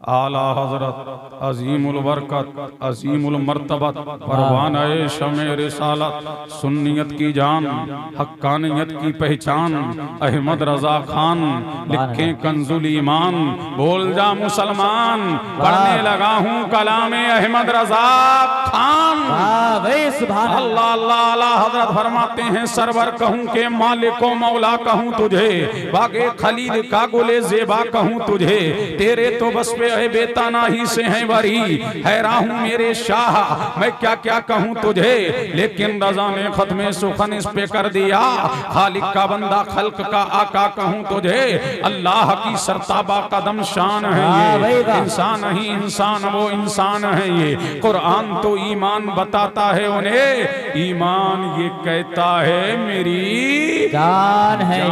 आला हजरत अजीमुल बरकत अजीमुल मर्तबत परवाना-ए शमे रिसालत सुन्नियत की जान हक्कानियत की पहचान अहमद रजा खान लिखे कंजुल ईमान। बोल जा मुसलमान, पढ़ने लगा हूँ कलामे अहमद रजा खान। अल्लाह अल्लाह अल्लाह हजरत फरमाते हैं सरवर कहूँ के मालिको मौला कहूँ तुझे, बागे खलील का गुले जेबा कहूँ तुझे, तेरे तो बस पे है बेताना ही से है वरी, हैरान हूँ मेरे शाह मैं क्या क्या कहूँ तुझे। लेकिन रजा ने खत्मे सुखन इस पे कर दिया, खालिक का बंदा खल्क का आका कहूँ तुझे। अल्लाह की सरताबा कदम शान है ये, इंसान ही इंसान वो इंसान है ये। कुरान तो ईमान बताता है उन्हें, ईमान ये कहता है मेरी जान है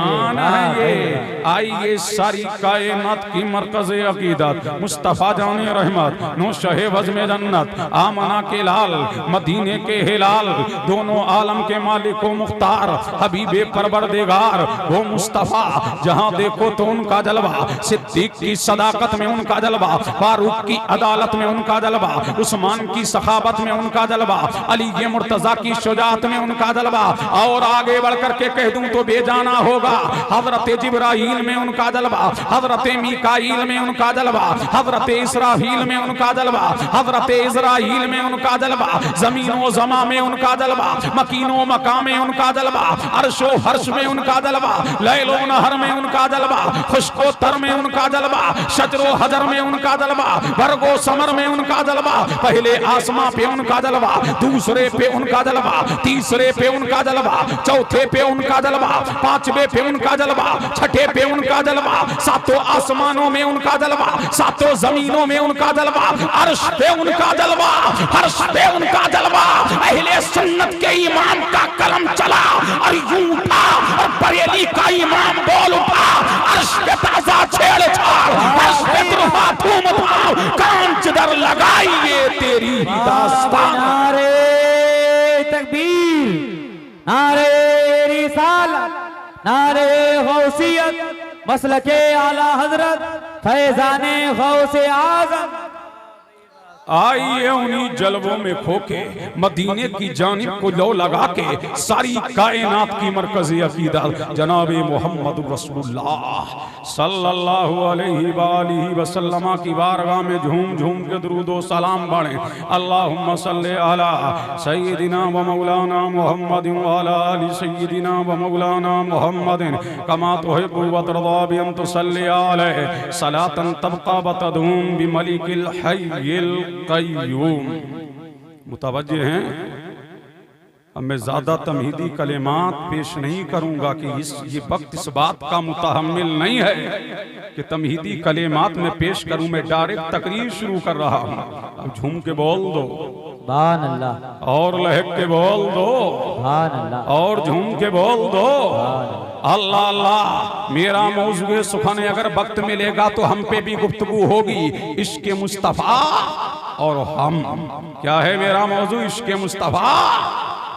ये। आइए सारी कायनात की मरकज़ अकीदत मुस्तफ़ा जाने रहमत नो शहे वज़्म जन्नत आमना के लाल मदीने के हिलाल, दोनों आलम के मालिक व मुख्तार हबीबे परवरदिगार वो मुस्तफ़ा। जहाँ देखो तो उनका जलवा, सिद्दीक की सदाकत में उनका जलवा, फारूक की अदालत में उनका जलवा, उस्मान की सखावत में उनका जलवा, अली ये मुर्तजा की शुजाअत में उनका जलवा। और आगे बढ़ करके कह दूं तो बेजाना होगा, हजरत जिब्राईल में उनका जलवा, हजरत मीकाईल में उनका जलवा, हजरत इसराफील में उनका जलवा, हजरत इजराईल में उनका जलवा, जमीनो जमा में उनका जलवा, मकीनो मकाम में उनका जलवा, अर्शो फर्श में उनका जलवा, लैलो नहर में उनका जलवा, खुशको तर में उनका जलवा, शजरो हजर में उनका जलवा, वर्गो समर में उनका जलवा। पहले आसमां पे उनका जलवा, दूसरे पे उनका जलवा, तीसरे पे उनका जलवा, चौथे पे उनका जलवा, पांचवे पे उनका जलवा, छठे पे उनका जलवा, सातों आसमानों में उनका जलवा, सातों जमीनों में उनका जलवा, अर्श पे उनका जलवा, फर्श पे उनका जलवा। अहले सुन्नत के इमाम का कलम चला और यूं उठा, और बरेली का इमाम बोल उठा, अर्श पे ताजा छेड़छाड़, अर्श पे तुरफा धूम उठाओ, कान जिधर लगाइए तेरी दास्तान। नारे तकबीर, नारे रिसालत, नारे गौसियत, मसलके आला हजरत फैजाने गौसे आज़म। आइए उन्हीं जलवों में खोके मदीने की जानिब को लो लगा के सारी कायनात की मरकज़ी अकीदत जनाबे मोहम्मद रसूलुल्लाह सल्लल्लाहु अलैहि वसल्लम की बारगाह में झूम झूम के दुरूदो सलाम बढ़े। अल्लाहुम्मा सल्ली अला सय्यिदिना व मौलाना मुहम्मदिन व अला आलि सय्यिदिना व मौलाना मुहम्मदिन कमा तुहिब्बु व तर्दा बि अन तुसल्ली अलैहि सलातन तबका व तदूम बि मलिकिल हय्यिल क़य्यूम। मुतवज्जे हैं, अब मैं ज्यादा तमहीदी कलेमात पेश नहीं करूंगा कि ये वक्त इस बात का मुतहम्मिल नहीं है कि तमहीदी कलेमात में पेश करूं। मैं डायरेक्ट तकरीर शुरू कर रहा हूं। अब झूम के बोल दो सुभान अल्लाह, और लहक के बोल दो सुभान अल्लाह, और झूम के बोल दो अल्लाह अल्लाह। मेरा मौजूद सुखाने अगर वक्त मिलेगा तो हम पे भी गुफ्तगू होगी इश्क़ मुस्तफ़ा और हम। क्या है मेरा मौजू? इश्क़ मुस्तफ़ा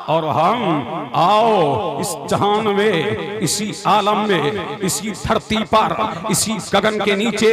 और हम। आओ इस जहान में, इसी आलम में, इसी धरती पर, इसी गगन के नीचे,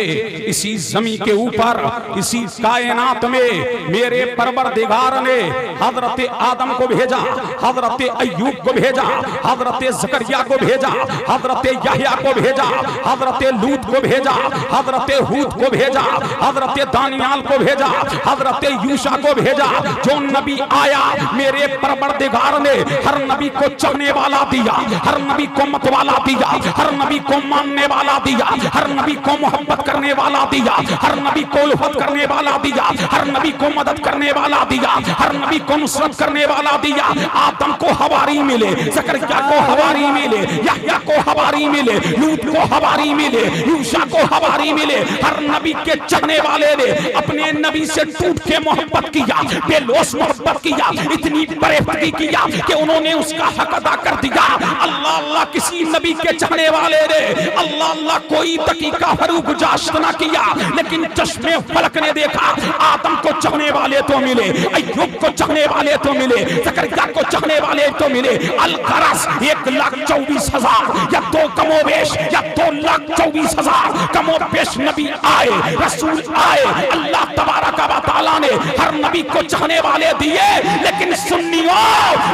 इसी जमी के ऊपर, इसी कायनात में मेरे परवरदिगार ने हजरत आदम को भेजा, हजरत अय्यूब को भेजा, हजरत ज़करिया को भेजा, हजरत यहया को भेजा, हजरत लूत को भेजा, हजरत हूद को भेजा, हजरत दानियाल को भेजा, हजरत यूशा को भेजा। जो नबी आया मेरे परवरदिगार ने हर नबी को चढ़ने वाला दिया, हर नबी को मत वाला दिया, हर नबी को मानने वाला दिया, हर नबी को मोहब्बत करने वाला दिया, हर नबी को उल्फत करने वाला दिया, हर नबी को मदद करने वाला दिया, हर नबी को नुसरत करने वाला दिया। आदम को हवारी मिले, ज़करिया को हवारी मिले, यहया को हवारी मिले, लूत को हवारी मिले, यूशा को हवारी मिले। हर नबी के चढ़ने वाले ने अपने नबी से टूट के मोहब्बत किया, बेलोस मोहब्बत किया, इतनी बरेफगी की किया कि उन्होंने उसका हक अदा कर दिया। अल्लाह अल्लाह किसी नबी के चाहने वाले ने अल्लाह अल्लाह कोई दकीका फरूक गुजाश्त ना किया, लेकिन चश्मे फलक ने देखा आदम को चाहने वाले तो मिले, अय्यूब को चाहने वाले तो मिले, ज़करिया को चाहने वाले तो मिले। अल-गरस 1,24,000 या 2 कमोबेश या 2,24,000 कमोबेश नबी आए, रसूल आए। अल्लाह तबारक व तआला ने हर नबी को चाहने वाले दिए, लेकिन सुन्नियों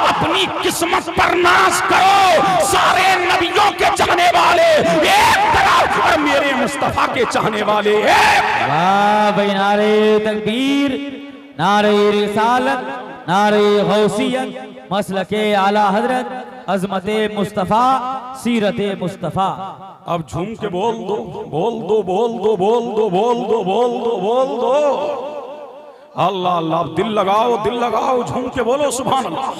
अपनी किस्मत पर नाज करो। सारे नबियों के चाहने वाले एक तरफ और मेरे मुस्तफा के चाहने वाले एक। वाह भाई, नारे तकबीर, नारे रिसालत, नारे गौसियत, मसलके आला हजरत, अजमत मुस्तफा, सीरत मुस्तफा। अब झूम के बोल दो, बोल दो, बोल दो, बोल दो, बोल दो, बोल दो, बोल दो। अल्लाह अल्लाह, दिल लगाओ, दिल लगाओ, झूम के बोलो सुभान अल्लाह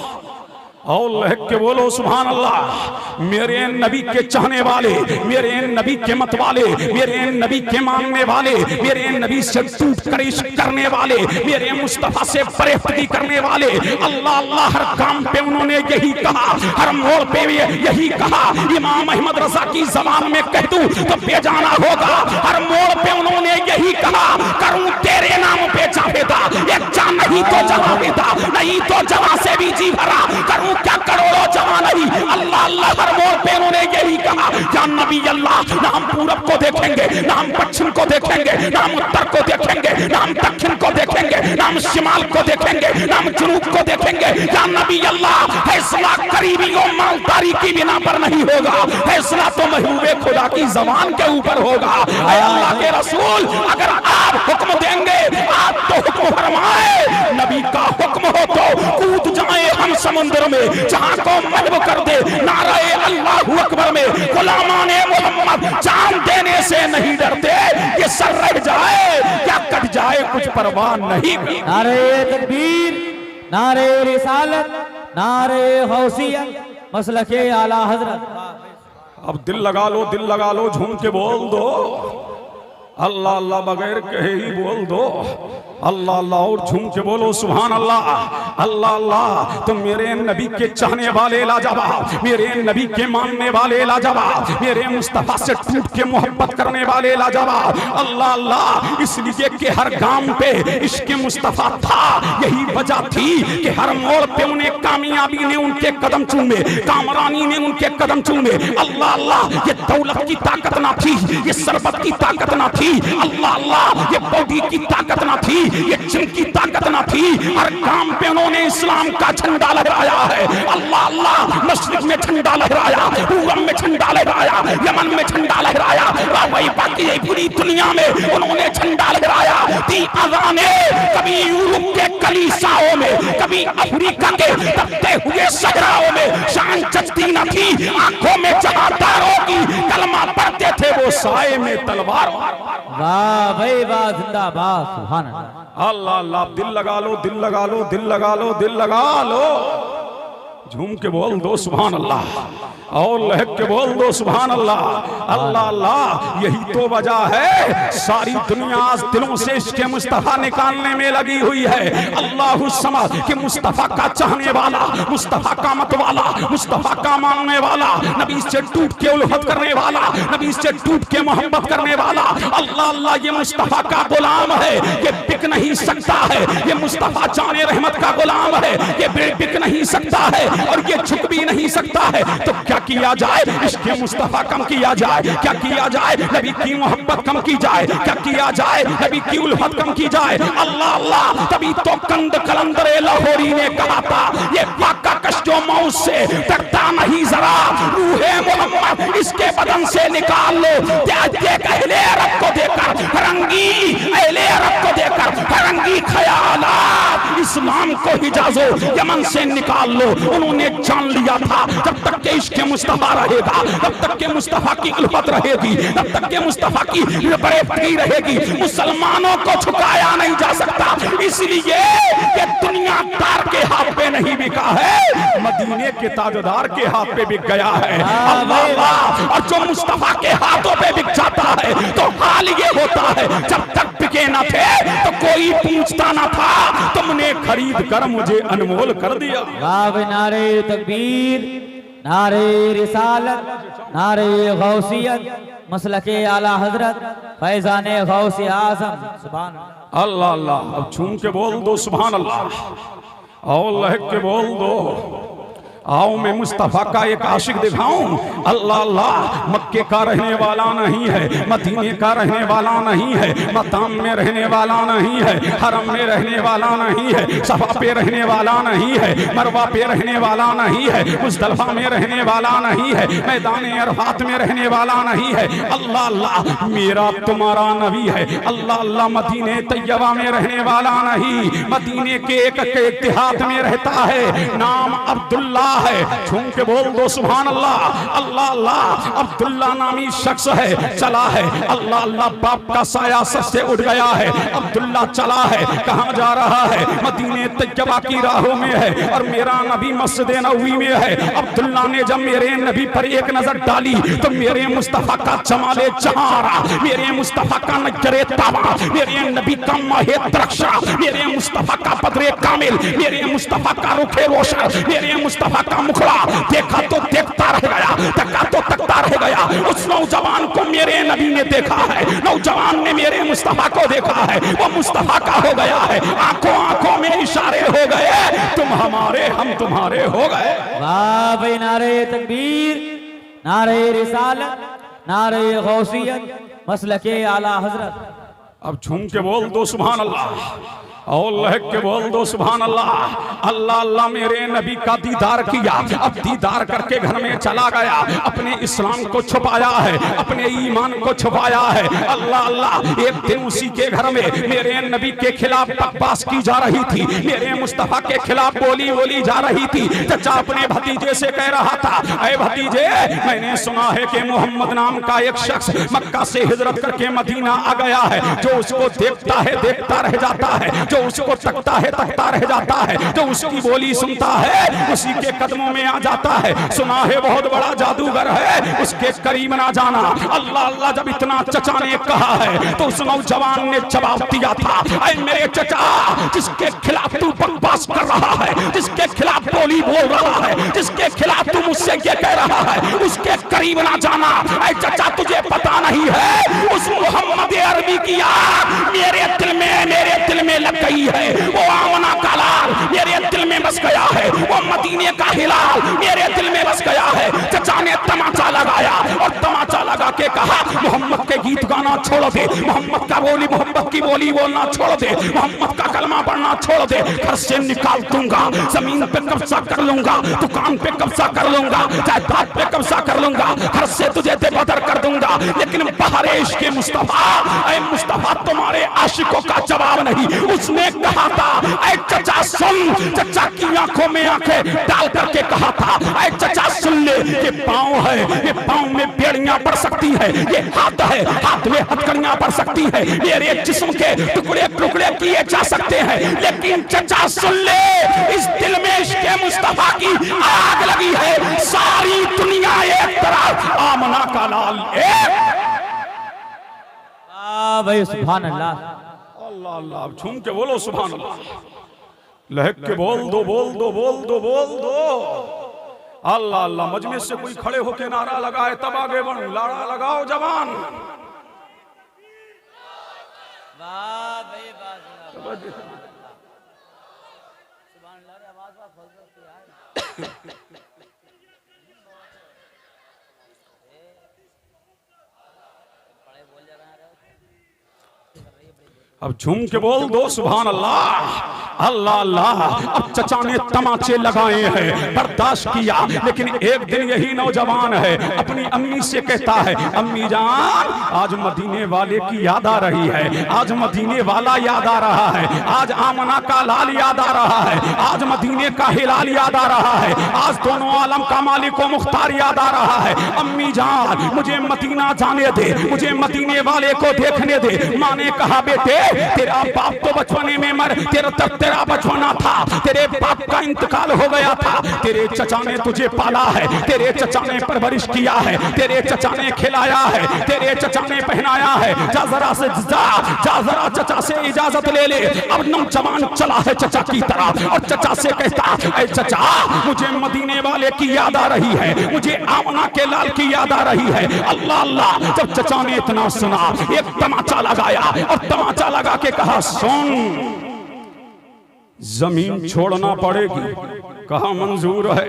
और लहक के बोलो सुभान अल्लाह। मेरे नबी के चाहने वाले, मेरे नबी के मत वाले, मेरे नबी के मानने वाले, मेरे नबी से टूट कर इश्क करने वाले, मेरे मुस्तफा से परेशानी करने वाले, अल्लाह अल्लाह हर काम पे उन्होंने यही कहा, हर मोड़ पे यही कहा। इमाम अहमद रजा की जबान में कह दूं तो बेजाना होगा। हर मोड़ पे उन्होंने यही कहा, करूं तेरे नाम पे जावेदा, एक जान नहीं तो जवा देता, नहीं तो जवा से भी जी भरा, करूं क्या करोड़ों जवान नहीं। अल्लाह अल्लाह हर मोड़ पे उन्होंने यही कहा, या नबी अल्लाह, ना हम पूरब को देखेंगे, ना हम पश्चिम को देखेंगे, ना हम उत्तर को देखेंगे, ना हम दक्षिण को देखेंगे, ना हम शिमाल को देखेंगे, ना हम जनूब को देखेंगे। या नबी अल्लाह, फैसला करीबी और मालदारी की बिना पर नहीं होगा, फैसला तो महबूबे खुदा की जबान के ऊपर होगा। अल्लाह के रसूल, अगर आप हुक्म देंगे आप तो हुक्म फरमाए, नबी का हुक्म हो तो कूद जाए हम समुद्र में, जहां को महव कर दे नाराए अल्लाहू अकबर में। गुलामाने मोहम्मद जान देने से नहीं डरते, ये सर रह जाए या कट जाए कुछ परवाह नहीं। नारे तकबीर, नारे रिसालत, नारे गौसियत, मसलके आला हजरत। अब दिल लगा लो, दिल लगा लो, झूम के बोल दो अल्लाह अल्लाह, बगैर कहे ही बोल दो अल्लाह अल्लाह और झूम के बोलो सुभान अल्लाह। अल्लाह अल्लाह, तो मेरे नबी के चाहने वाले लाजवाब, मेरे नबी के मानने वाले लाजवाब, मेरे मुस्तफा से टूट के मोहब्बत करने वाले लाजवाब। अल्लाह अल्लाह, इसलिए कि हर गांव पे इश्क मुस्तफा था, यही वजह थी कि हर मोड़ पे उन्हें कामयाबी ने उनके कदम चूमे, कामरानी ने उनके कदम चूमे। अल्लाह अल्लाह, ये दौलत की ताकत ना थी, ये सरबत की ताकत ना थी, अल्लाह अल्लाह, ये बॉडी की ताकत ना थी, ये जिन की ताकत ना थी। हर काम पे उन्होंने इस्लाम का झंडा लहराया है। अल्लाह अल्लाह, मशरिक में झंडा लहराया, पूरब में झंडा लहराया, यमन में झंडा लहराया, वही बाकी पूरी दुनिया में उन्होंने झंडा लहराया। दी अज़ाने कभी यूरोप के कलीसाओं में, कभी अफ्रीका के तपते हुए सहराओं में शान जचती न थी। आंखों में जहादारों की कलमा पढ़ते थे वो साए में तलवार। वाह भाई वाह, जिंदाबाद, सुभान अल्लाह। अल्लाह अल्लाह, दिल लगा लो, दिल लगा लो, दिल लगा लो, दिल लगा लो, झूम के बोल दो सुभान अल्लाह और लहक के बोल दो सुभान अल्लाह। अल्लाह अल्लाह, यही तो वजह है सारी दुनिया आज दिलों से इश्क़ मुस्तफा निकालने में लगी हुई है। अल्लाह समझ कि मुस्तफा का चाहने वाला, मुस्तफा का मत वाला, मुस्तफा का मानने वाला, नबी से टूट के उल्फत करने वाला, नबी से टूट के मोहब्बत करने वाला। अल्लाह अल्लाह, ये मुस्तफा का गुलाम है, ये बिक नहीं सकता है। ये मुस्तफा जाने रहमत का गुलाम है, ये बिक नहीं सकता है और ये झुक भी नहीं सकता है। तो क्या किया जाए, इश्क़ मुस्तफा कम किया जाए, क्या किया जाए, नबी की मोहब्बत कम की जाए, क्या किया जाए, नबी की उल्फत कम की जाए। अल्लाह अल्लाह, तभी तो कंद कलंदरे लाहौरी ने कहा था, ये वाका कश जो मौत से डरता नहीं जरा, रूहे मोहम्मद इसके बदन से निकाल लो। अहले अरब को देकर फरंगी, अहले अरब को देकर फरंगी ख्यालात, इस्लाम को हिजाजो यमन से निकाल लो। उन्होंने जान लिया था जब तक के इश्क़ मुस्तफा रहेगा, जब तक के मुस्तफा की उल्फत रहेगी, जब तक के मुस्तफा की बरेबरी रहेगी, मुसलमानों को झुकाया नहीं जा सकता। इसलिए ये दुनिया तार के हाथ पे नहीं बिका है, मदीने के ताजदार के हाथ पे बिक गया है। अल्लाह अल्लाह, और जो मुस्तफा के हाथों पे बिक जाता है तो हाल ये होता है, जब तक बिके न थे तो कोई पूछता न था तुमने खरीद कर मुझे अनमोल कर दिया। वाह भाई, नारे तकबीर, नारे रिसालत, नारे गौसियत, मसलके आला हजरत, फैजाने गौसे आजम। सुभान अल्लाह अल्लाह। अब झूम के बोल दो सुभान अल्लाह, और लहक के बोल दो। आओ मैं मुस्तफ़ा का एक आशिक दिखाऊं। अल्लाह अल्लाह। मक्के का रहने वाला नहीं है, मदीने का रहने वाला नहीं है, मताम में रहने वाला नहीं है, हरम में रहने वाला नहीं है, सफा पे रहने वाला नहीं है, मरवा पे रहने वाला नहीं है, मुज़दलिफ़ा में रहने वाला नहीं है, मैदान अरफात में रहने वाला नहीं है। अल्लाह अल्लाह। मेरा तुम्हारा नबी है। अल्लाह अल्लाह। मदीने तैयबा में रहने वाला नहीं, मदीने के एक इत्तेहाद में रहता है, नाम अब्दुल्ला है। झूम के बोल दो सुभान अल्लाह। अल्लाह अल्लाह। अब्दुल्ला नामी शख्स है, चला है। अल्लाह अल्लाह। बाप का साया सर से उठ गया है, अब्दुल्ला चला है। कहां जा रहा है? मदीने तैयबा की राहों में है, और मेरा नबी मस्जिद नबवी में है। अब्दुल्ला ने जब मेरे नबी पर एक नजर डाली तो मेरे मुस्तफा का जमाले जहारा, मेरे मुस्तफा का नजरे ताबा, मेरे नबी का माहे द्रक्षा, मेरे मुस्तफा का बदरे कामिल, मेरे मुस्तफा का रुखे रोशन, मेरे मुस्तफा का मुखड़ा देखा तो देखता रह गया, तका तो तकता रह गया। उस नौजवान को मेरे नबी ने देखा है, नौजवान ने मेरे मुस्तफा को देखा है, वो मुस्तफा का हो गया है। आंखों आंखों में इशारे हो गए, तुम हमारे हम तुम्हारे हो गए। वाह भाई, नारे तकबीर, नारे रिसालत, नारे गौसियत, मसलके आला हजरत। अब झूम के बोल दो सुभान अल्लाह, और लहक के बोल दो सुभान अल्लाह। अल्लाह अल्लाह। मेरे नबी का दीदार किया, अब दीदार करके घर में चला गया, अपने इस्लाम को छुपाया है, अपने ईमान को छुपाया है। अल्लाह अल्लाह। एक दिन उसी के घर में मेरे नबी के खिलाफ बकवास की जा रही थी, मेरे मुस्तफा के खिलाफ बोली जा रही थी। चचा अपने भतीजे से कह रहा था, अरे भतीजे, मैंने सुना है कि मोहम्मद नाम का एक शख्स मक्का से हिजरत करके मदीना आ गया है, जो उसको देखता है देखता रह जाता है, जो उसको तकता है तकता रह जाता है, जो उसकी बोली सुनता है उसी के कदमों में आ जाता है। सुना है बहुत बड़ा जादूगर है, उसके करीब ना जाना। अल्लाह अल्लाह। जब इतना चचा ने कहा है तो उस नौजवान ने जवाब दिया था, ऐ मेरे चचा, जिसके खिलाफ तू बकवास कर रहा है, जिसके खिलाफ बोली बोल रहा है, जिसके खिलाफ तू मुझसे ये कह रहा है, उसके करीब ना जाना। ऐ चचा, तुझे पता नहीं है उस मोहम्मद अरबी की आग मेरे दिल में लग गई है, वो आमना का लाल मेरे दिल में बस गया है, वो मदीने का हिलाल मेरे दिल में बस गया है। चचा ने तमाचा लगाया और तमाचा लगा के कहा, मोहम्मद के गीत गाना छोड़ दे, मोहम्मद की बोली बोलना छोड़ दे, मोहम्मद का कलमा पढ़ना छोड़ दे, घर से निकाल दूंगा, जमीन पे कब्जा कर लूंगा, दुकान पे कब्जा कर लूंगा, जायदाद पे कब्जा कर लूंगा, घर से तुझे बेदर कर दूंगा। लेकिन बहरे इश्क़ मुस्तफा, ऐ मुस्तफा, तुम्हारे आशिकों का जवाब नहीं। उसने कहा था, ऐ चचा सुन, चचा की आंखों में आंखें डाल करके कहा था, ऐ चचा सुन ले, ये पांव है, ये पांव में बेड़ियां पड़ सकती है, ये हाथ है, हाथ में हथकड़ियां पड़ सकती है, मेरे जिस्म के टुकड़े टुकड़े किए जा सकते हैं, लेकिन चचा सुन ले, इस दिल में इश्क़ मुस्तफा की आग लगी है। सारी दुनिया एक तरफ, आमना का लाल एक। भाई सुभान अल्लाह। अल्लाह अल्लाह। झूम के बोलो सुभान अल्लाह, लहक के बोल दो बोल दो बोल दो बोल दो। अल्लाह अल्लाह। मजमे से कोई खड़े होके नारा लगाए तब आगे बढ़ूं, नारा लगाओ जवान। वाह भाई वाह। अब झूम के बोल दो सुभान अल्लाह। अल्लाह अल्लाह। अब चचा ने तमाचे लगाए हैं, बर्दाश्त किया, लेकिन एक दिन यही नौजवान है अपनी अम्मी से कहता है, अम्मी जान, आज मदीने वाले की याद आ रही है, आज मदीने वाला याद आ रहा है, आज आमना का लाल याद आ रहा है, आज मदीने का हिलाल याद आ रहा है, आज दोनों आलम का मालिक व मुख्तार याद आ रहा है। अम्मी जान, मुझे मदीना जाने दे, मुझे मदीने वाले को देखने दे। माँ ने कहा, बेटे, तेरा बाप तो बचपने में तेरा तख्ते तेरा बचपना था, तेरे बाप का इंतकाल हो गया था, तेरे चचा ने तुझे पाला है, तेरे चचा ने परवरिश किया है, तेरे चचा ने खिलाया है, तेरे चचा ने पहनाया है। जा जरा से जा जरा चचा से इजाजत ले ले। अब नौजवान चला है चचा की तरफ और चचा से कहता, ऐ चचा मुझे मदीने वाले की याद आ रही है, मुझे आमना के लाल की याद आ रही है। अल्लाह अल्लाह। जब चचा ने इतना सुना, एक तमाचा लगाया और तमाचा लगा के कहा, सुन जमीन छोड़ना पड़ेगी, कहा मंजूर है।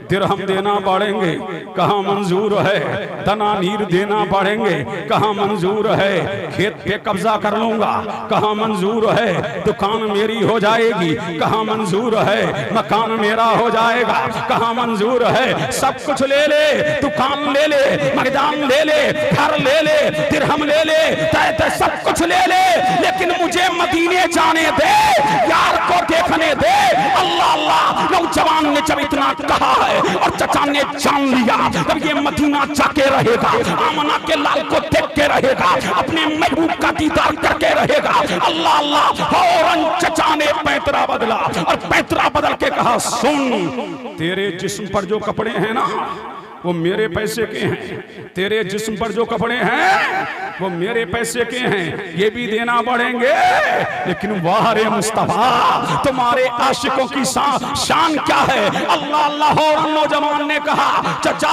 दिरहम देना पड़ेंगे, कहा मंजूर है। दनानीर देना पड़ेंगे, कहा मंजूर है। खेत पे कब्जा कर लूंगा, कहा मंजूर है। दुकान मेरी हो जाएगी, कहा मंजूर है। मकान मेरा हो जाएगा, कहा मंजूर है। सब कुछ ले ले, दुकान ले ले, मैदान ले ले, घर ले ले, दिरहम ले ले, तय सब कुछ ले ले, लेकिन मुझे मदीने जाने दे, यार को देखने दे। अल्लाह अल्लाह। नौजवान ने जब इतना कहा है और चचा ने जान लिया, तब ये मदीना जाके रहेगा, आमना के लाल को देख के रहेगा, अपने महबूब का दीदार करके रहेगा। अल्लाह अल्लाह। फौरन चचा ने पैतरा बदला और पैतरा बदल के कहा, सुन तेरे जिस्म पर जो कपड़े हैं ना वो मेरे पैसे के हैं, तेरे जिस्म पर जो कपड़े हैं वो मेरे पैसे के हैं, ये भी देना पड़ेंगे। लेकिन वाह रे मुस्तफा, तुम्हारे आशिकों की शान क्या है। अल्लाह अल्लाह। और नौजवान ने कहा, चचा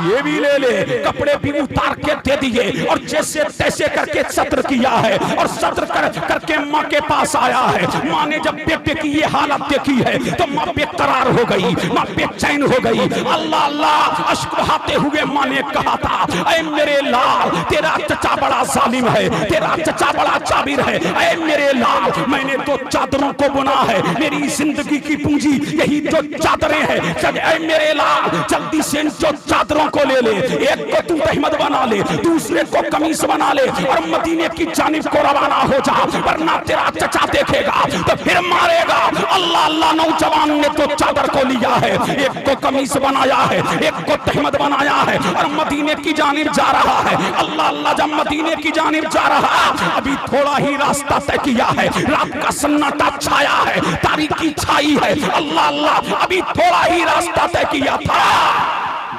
ये भी ले ले। कपड़े भी उतार के दे दिए और जैसे तैसे करके सत्र किया है और सत्र करके माँ के पास आया है। माँ ने जब बेटे की ये हालत देखी है तो माँ बेकरार हो गई, माँ बेचैन हो गई। अल्लाह अल्लाह। अश्क बहाते हुए माँ ने कहा था, ऐ मेरे लाल तेरा चचा बड़ा जालिम है, तेरा चचा बड़ा चाबिर है। ऐ मेरे लाल मैंने तो चादरों को बुना है, मेरी जिंदगी की पूंजी यही जो चादरें हैं। ऐ मेरे लाल जल्दी से जो चादरों को ले ले, एक को तू तहमद बना ले, दूसरे को कमीज बना ले और मदीने की जानिब को रवाना हो जा, वरना तेरा चचा देखेगा तो फिर मारेगा। अल्लाह अल्लाह। नौजवान ने तो चादर को लिया है, एक को कमीज बनाया है, एक को तहमद बनाया है और मदीने की जानिब जा रहा है। अल्लाह अल्लाह। जब मदीने की जानिब जा रहा, अभी थोड़ा ही रास्ता तय किया है, रात का सन्नाटा छाया है, तारीकी छाई है। अल्लाह अल्लाह। अभी थोड़ा ही रास्ता तय किया था,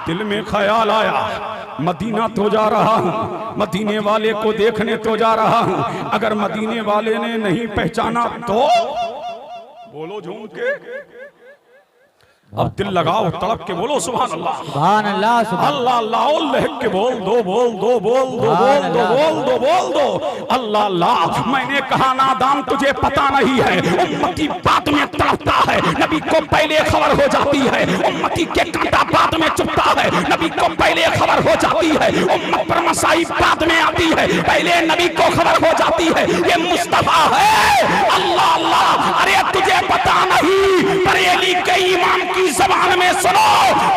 दिल में ख्याल आया, मदीना तो जा रहा हूं, मदीने वाले को देखने तो जा रहा हूं, अगर मदीने वाले ने नहीं पहचाना तो बोलो झूम के। अब दिल लगाओ, तड़प के बोलो सुभान अल्लाह, सुभान अल्लाह, अल्लाह अल्लाह। लहक के बोल दो, बोल दो, बोल दो, बोल दो, बोल दो, बोल दो। अल्लाह अल्लाह। मैंने कहा नादान तुझे पता नहीं है, उम्मती बाद में तड़पता है, नबी को पहले खबर हो जाती है। उम्मती के कांटा बाद में चुभता है, नबी को पहले खबर हो जाती है। उम्मत पर मसाइब बाद में आती है, पहले नबी को खबर हो जाती है। ये मुस्तफा है। अल्लाह अल्लाह। अरे तुझे पता नहीं, बरेली के इमाम की ज़बान में सुनो,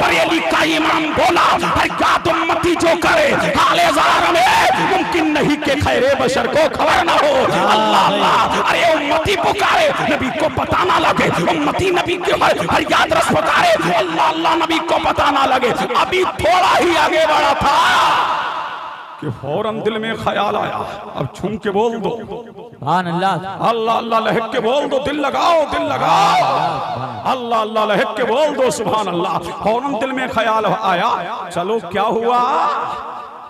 बरेली का इमाम बोला, हरकत उम्मती जो करे हाले ज़ार में मुमकिन नहीं कि खैरे बशर को खबर ना हो। अल्लाह अल्लाह। अरे उम्मती पुकारे, नबी को पता ना लगे, उम्मती नबी के हर याद रस पुकारे, अल्लाह अल्लाह, नबी को पता ना लगे। अभी थोड़ा ही आगे बढ़ा था कि फौरन दिल में ख्याल आया, अब छूम के बोल दो सुभान अल्लाह, अल्लाह अल्लाह। लहक के बोल दो, दिल लगाओ, दिल लगाओ, अल्लाह अल्लाह। लहक के बोल दो सुभान अल्लाह। फौरन दिल में ख्याल आया, चलो क्या हुआ,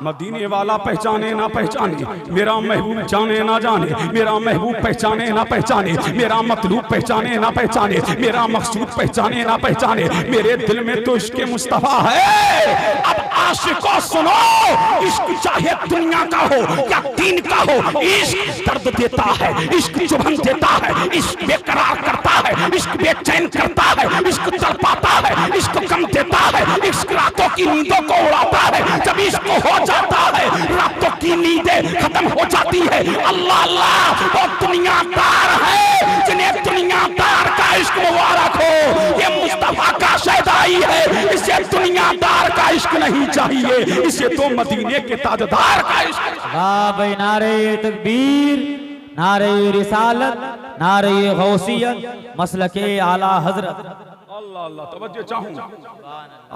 मदीने वाला पहचाने ना पहचाने, मेरा महबूब जाने ना जाने, मेरा महबूब पहचाने ना पहचाने, मेरा मतलूब पहचाने ना पहचाने, मेरा मकसूद पहचाने ना पहचाने, मेरे दिल में तो इश्क़ मुस्तफ़ा है। अब आशिकों सुनो, इश्क चाहे दुनिया का हो या दीन का हो, इश्क दर्द देता है, इश्क चुभन देता है, इश्क बेकरार करता है, इश्क बेचैन करता है, इश्क तड़पाता है, इश्क गम देता है, इश्क रातों की नींदों को उड़ाता है। जब इश्क हो जाता है, रातों की नींदें खत्म हो जाती है। अल्लाह अल्लाह। वो दुनियादार है जिन्हें दुनियादार का इश्क मुबारक हो, ये मुस्तफा का शहदाई है, इसे दुनियादार का इश्क नहीं चाहिए, इसे तो मदीने के ताजदार का इश्क। वाह भाई, नारे तकबीर, नारे रिसालत, नारे गौसियत, मसलके आला हजरत। अल्लाह अल्लाह तवज्जो चाहूं।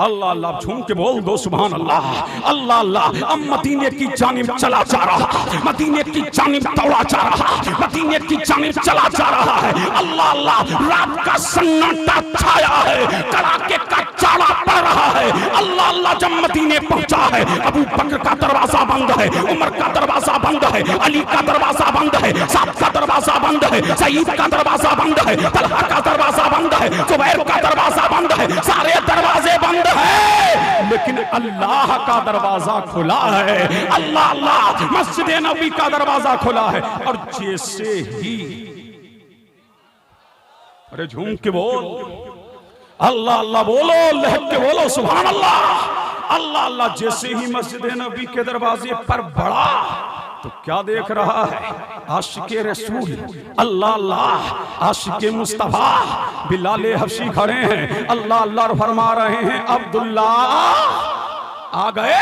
अल्लाह अल्लाह झूम के बोल दो सुभान अल्लाह। अल्लाह अल्लाह। अब मदीने की जानिब चला जा रहा, मदीने की जानिब दौड़ा जा रहा, मदीने की जानिब चला जा रहा है। अल्लाह अल्लाह। रात का सन्नाटा छाया है, कड़ाके का चाड़ा पड़ रहा है। अल्लाह अल्लाह। जब मदीने पहुंचा है, अबू बकर का दरवाजा बंद है, उमर का दरवाजा बंद है, अली का दरवाजा बंद है, साद का दरवाजा बंद है, सईद का दरवाजा बंद है, तलहा का दरवाजा बंद है, जुबैर का दरवाजा बंद है, सारे दरवाजे बंद है, लेकिन अल्लाह का दरवाजा खुला है। अल्लाह अल्लाह। मस्जिद नबी का दरवाजा खुला है और जैसे ही, अरे झूम के बोल अल्लाह अल्लाह बोलो, लहक के बोलो सुभान अल्लाह। अल्लाह अल्लाह। जैसे ही मस्जिद नबी के दरवाजे पर बढ़ा तो क्या देख रहा है? आशिके रसूल अल्लाह अल्लाह, आशिके मुस्तफा बिलाल हबशी खड़े हैं। अल्लाह अल्लाह फरमा रहे हैं अब्दुल्ला आ गए।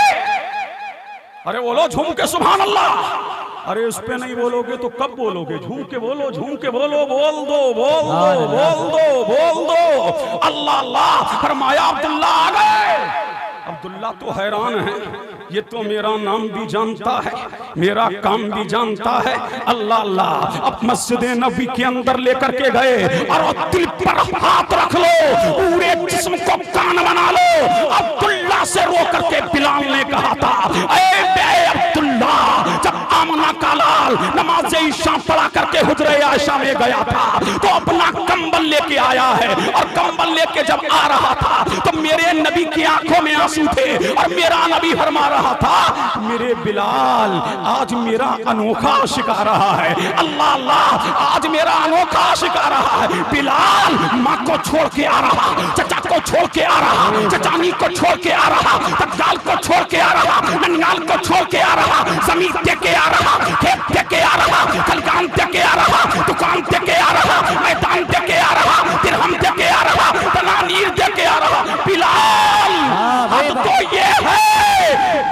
अरे बोलो झूम के सुभान अल्लाह। अरे उस पे नहीं बोलोगे तो कब बोलोगे? झूम के बोलो, झूम के बोलो, बोल दो बोल दो बोल दो बोल दो। अल्लाह अल्लाह फरमाया अब्दुल्ला आ गए। अब्दुल्ला तो हैरान है, ये तो मेरा नाम भी जानता है, मेरा काम भी जानता है। अल्लाह अल्लाह। अब मस्जिद नबी के अंदर लेकर के गए और दिल पर हाथ रख लो, पूरे जिस्म को कान बना लो। अब्दुल्ला से रो करके बिलाल ने कहा था, ऐ अब्दुल्ला, जब आमना का लाल नमाज ईशा पढ़ा करके हुजरे आयशा में गया था तो अपना कंबल लेके आया है, और कंबल लेके जब आ रहा था तो मेरे नबी की आंखों में आंसू थे और मेरा नबी फरमा रहा था, मेरे बिलाल आज मेरा अनोखा शिका रहा है। अल्लाह अल्लाह। आज मेरा अनोखा शिका रहा है। बिलाल माँ को छोड़ के आ रहा, चचा को छोड़ के आ रहा, चचानी को छोड़ के आ रहा, तकजाल को छोड़ के आ रहा, ननियाल को छोड़ के आ रहा, जमीन दे के आ रहा, खेत दे के आ रहा, खलगान दे के आ रहा, दुकान दे के आ रहा, मैदान दे के आ रहा, दिरहम दे के आ रहा, तनानीर दे के आ रहा। बिलाल अब तो ये है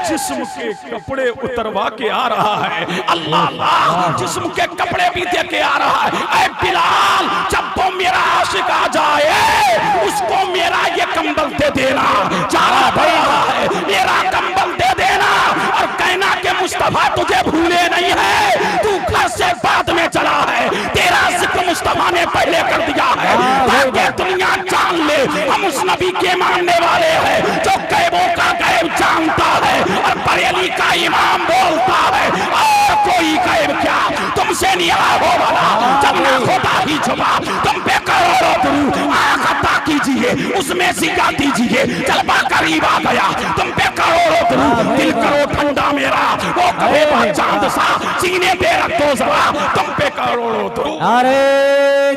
जिस्म के कपड़े उतरवा के आ रहा है। अल्लाह अल्लाह। जिस्म के कपड़े भी दे के आ रहा है। ऐ बिलाल, जब वो मेरा आशिक आ जाए उसको मेरा ये कंबल दे देना, चारा पड़ रहा है, मेरा कंबल दे देना और कहना कि मुस्तफा तुझे भूले नहीं है, तू घर से बाद में चला है, तेरा जिक्र मुस्तफा ने पहले कर दिया है, ताकि दुनिया जान ले हम उस नबी के मानने वाले हैं जो गैबों का गैब जानता है और बरेली का इमाम बोलता है, और कोई गैब क्या तुमसे नहीं हो वाला, जब ना खुदा ही छुपा तुम पे करोड़ों दुरूद आंख अता कीजिए, उसमें सिका दीजिए, जलवा करीब आ गया, तुम पे करोड़ों दुरूद, दिल करो ठंडा मेरा, वो कहे चांद सा सीने पे रख दो जरा, तुम पे करोड़ों दुरूद। नारे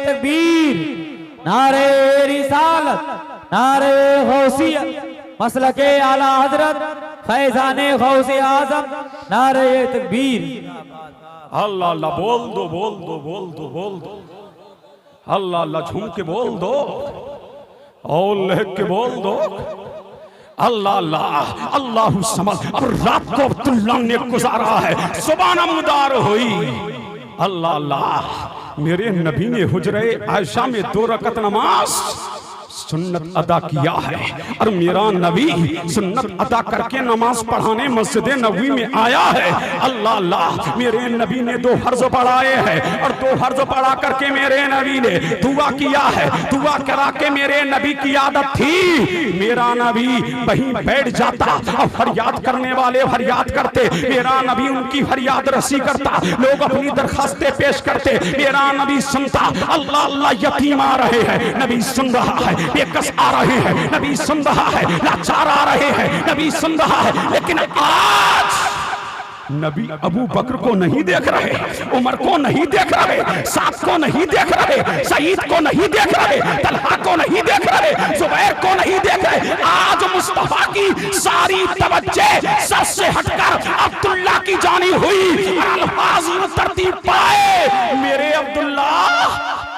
तकबीर, नारे रिसालत, नारे गौसियत, मसलके आला हजरत फैजाने गौसे आजम, नारे तकबीर। अल्लाह अल्लाह। बोल दो बोल दो बोल दो बोल दो। अल्लाह अल्लाह। झूम के बोल दो और लहक के बोल दो। अल्लाह अल्लाह। अल्लाह समझ। अब रात को अब्दुल्ला ने गुजारा है, सुबह नमदार हुई। अल्लाह अल्लाह। मेरे नबी ने हुजरे आयशा में 2 रकत नमाज सुन्नत अदा किया है और मेरा नबी सुन्नत अदा करके नमाज पढ़ाने मस्जिद नबी में आया है। अल्लाह अल्लाह। मेरे नबी ने 2 फर्ज पढ़ाए हैं और 2 फर्ज पढ़ा करके मेरे नबी ने दुआ किया है। दुआ करा के मेरे नबी की आदत थी, मेरा नबी वहीं बैठ जाता और फरियाद करने वाले फरियाद करते, मेरा नबी उनकी फरियाद रसी करता, लोग अपनी दरखास्तें पेश करते, मेरा नबी सुनता। अल्लाह अल्लाह। यतीम आ रहे हैं, नबी सुन रहा है, बेकस आ रहे हैं, नबी सुन रहा है, लाचार आ रहे हैं, नबी सुन रहा है। लेकिन आज नबी अबू बकर को नहीं देख रहे, उमर को नहीं देख रहे, साद को नहीं देख रहे, सईद को नहीं देख रहे, तलहा को नहीं देख रहे, जुबैर को नहीं देख रहे। आज मुस्तफा की सारी तवज्जो सर से हटकर अब्दुल्ला की जानी हुई, अल्फाज तरतीब पाए, मेरे अब्दुल्ला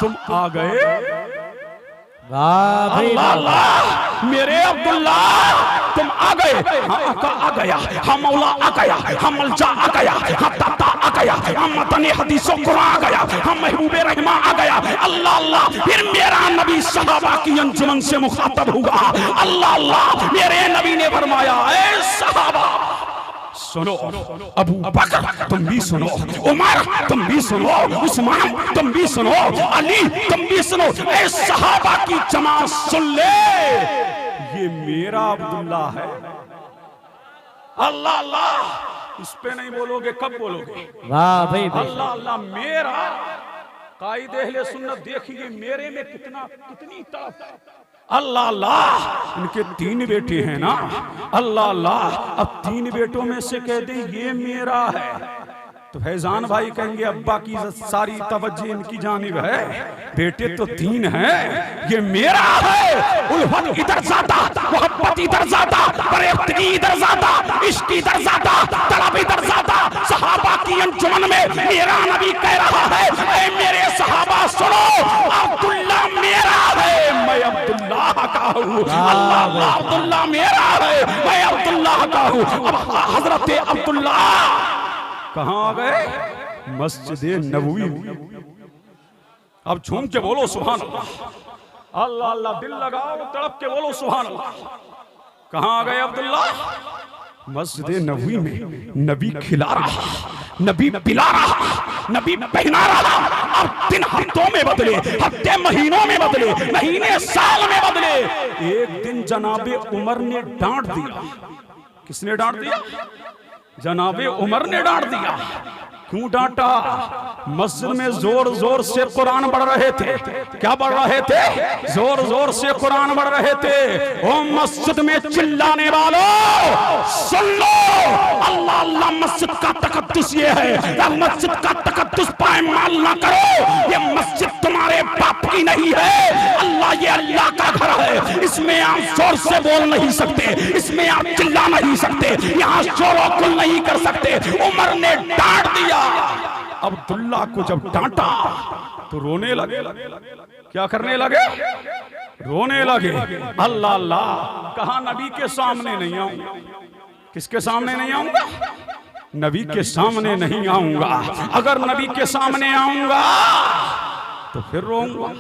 तुम आ गए। अल्लाह अल्लाह। मेरे अब्दुल्ला तुम आ गए। हाँ आका आ गया, हाँ मौला आ गया, हाँ मलजा आ गया, हाँ दाता आ गया, हम मतने हदीसों कुरान आ गया, हम महबूबे रहमा आ गया। अल्लाह अल्लाह, फिर मेरा नबी सहाबा की अंजुमन से मुखातब हुआ। अल्लाह अल्लाह, मेरे नबी ने फरमाया, ए सहाबा सुनो, अबू बकर तुम भी सुनो, उमर तुम भी सुनो, उस्मान तुम भी सुनो, अली तुम भी सुनो, ए सहाबा की जमात सुन ले, ये मेरा अब्दुल्ला है। अल्लाह अल्लाह, इस पे नहीं बोलोगे कब बोलोगे? वाह भाई वाह। अल्लाह अल्लाह, मेरा कायदे अहले सुन्नत देखिए मेरे में कितनी तड़प। अल्लाह अल्लाह, इनके 3 बेटे हैं ना, अल्लाह अल्लाह, अब 3 बेटों में से कह दे ये मेरा है, तो फैजान भाई कहेंगे अब्बा की सारी तवज्जो इनकी जानिब है, बेटे तो 3 हैं, ये मेरा है। उल्फत इधर जाता, मोहब्बत इधर जाता, फरेख्तगी इधर जाता, इश्क इधर जाता, तलब इधर जाता। सहाबा की अंजुमन में मेरा नबी कह रहा है, ऐ मेरे सहाबा सुनो, अब्दुल्ला मेरा है, मैं अब्दुल्लाह का हूँ। अल्लाह अल्लाह, अब्दुल्ला मेरा है, मैं अब्दुल्लाह का हूँ। अब हजरत अब्दुल्ला कहां आ गए? मस्जिद नबवी। अब झूम के बोलो सुभान अल्लाह। अल्लाह अल्लाह, दिल लगाओ, तड़प के बोलो सुभान अल्लाह। कहां आ गए अब्दुल्ला? मस्जिद नबवी में। नबी खिला रहा, नबी पिला रहा, नबी पहना रहा। अब दिन हफ्तों में बदले, हफ्ते महीनों में बदले, महीने साल में बदले। एक दिन जनाबे उमर ने डांट दिया। किसने डांट दिया? जनाबे उमर ने डांट दिया। क्यों डांटा? मस्जिद में जोर जोर से कुरान पढ़ रहे थे। क्या पढ़ रहे थे? जोर जोर से कुरान पढ़ रहे थे। ओ मस्जिद में चिल्लाने वालों सुन लो, अल्लाह अल्लाह, मस्जिद का तकद्दुस ये है, मस्जिद का तकद्दुस पायमाल ना करो। ये मस्जिद तुम्हारे बाप की नहीं है, अल्लाह ये अल्लाह का घर है। इसमें आप जोर से बोल नहीं सकते, इसमें आप चिल्ला नहीं सकते, यहाँ शोर गुल नहीं कर सकते। उमर ने डांट दिया। अब्दुल्ला को जब डांटा तो रोने लगे। क्या करने लगे? रोने लगे। अल्लाह अल्लाह, कहा नबी के सामने नहीं आऊंगा। किसके सामने नहीं आऊंगा? नबी के सामने नहीं आऊंगा। अगर नबी के सामने आऊंगा तो फिर रोऊंगा।